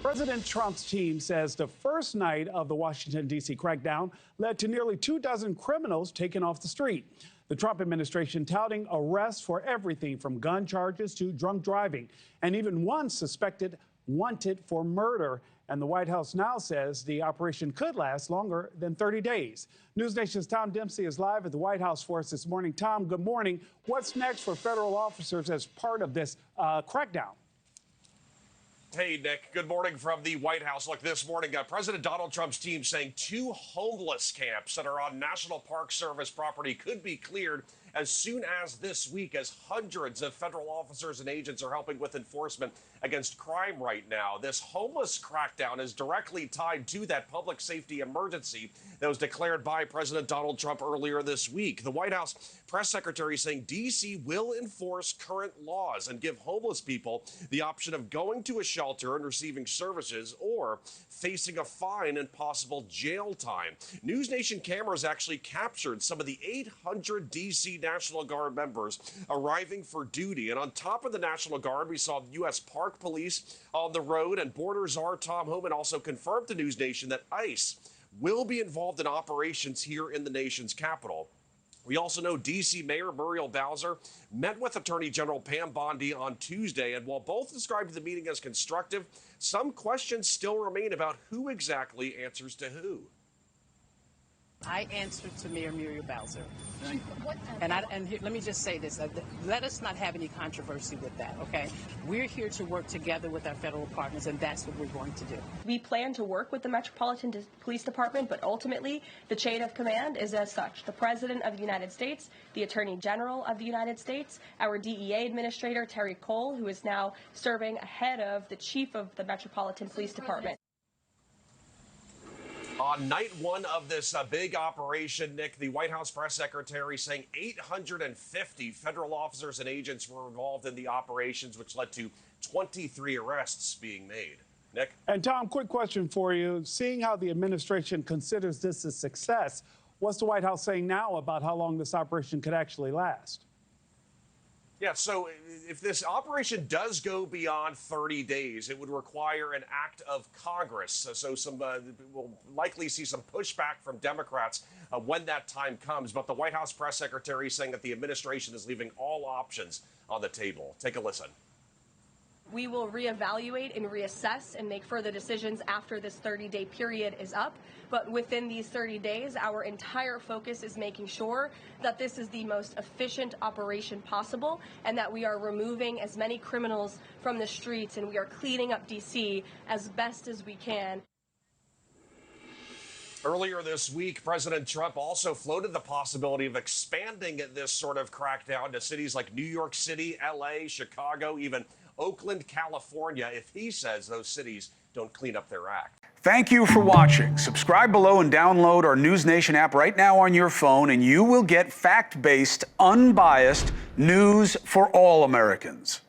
President Trump's team says the first night of the Washington, D.C. crackdown led to nearly 24 criminals taken off the street. The Trump administration touting arrests for everything from gun charges to drunk driving, and even one suspected wanted for murder. And the White House now says the operation could last longer than 30 days. NewsNation's Tom Dempsey is live at the White House for us this morning. Tom, good morning. What's next for federal officers as part of this crackdown? Hey, Nick. Good morning from the White House. Look, this morning, President Donald Trump's team saying 2 homeless camps that are on National Park Service property could be cleared as soon as this week, as hundreds of federal officers and agents are helping with enforcement against crime right now. This homeless crackdown is directly tied to that public safety emergency that was declared by President Donald Trump earlier this week. The White House press secretary saying D.C. will enforce current laws and give homeless people the option of going to a shelter and receiving services or facing a fine and possible jail time. NewsNation cameras actually captured some of the 800 D.C. National Guard members arriving for duty. And on top of the National Guard, we saw U.S. Park Police on the road, and Border Czar Tom Homan also confirmed to NewsNation that ICE will be involved in operations here in the nation's capital. We also know D.C. Mayor Muriel Bowser met with Attorney General Pam Bondi on Tuesday, and while both described the meeting as constructive, some questions still remain about who exactly answers to who. I answer to Mayor Muriel Bowser. Let me just say this. Let us not have any controversy with that, okay? We're here to work together with our federal partners, and that's what we're going to do. We plan to work with the Metropolitan Police Department, but ultimately the chain of command is as such. The President of the United States, the Attorney General of the United States, our DEA Administrator, Terry Cole, who is now serving ahead of the Chief of the Metropolitan Police Department. On night one of this big operation, Nick, the White House press secretary saying 850 federal officers and agents were involved in the operations, which led to 23 arrests being made. Nick? And Tom, quick question for you. Seeing how the administration considers this a success, what's the White House saying now about how long this operation could actually last? Yeah, so if this operation does go beyond 30 days, it would require an act of Congress. So we'll likely see some pushback from Democrats when that time comes. But the White House press secretary is saying that the administration is leaving all options on the table. Take a listen. We will reevaluate and reassess and make further decisions after this 30-day period is up. But within these 30 days, our entire focus is making sure that this is the most efficient operation possible and that we are removing as many criminals from the streets and we are cleaning up D.C. as best as we can. Earlier this week, President Trump also floated the possibility of expanding this sort of crackdown to cities like New York City, L.A., Chicago, even Oakland, California, if he says those cities don't clean up their act. Thank you for watching. Subscribe below and download our NewsNation app right now on your phone, and you will get fact-based, unbiased news for all Americans.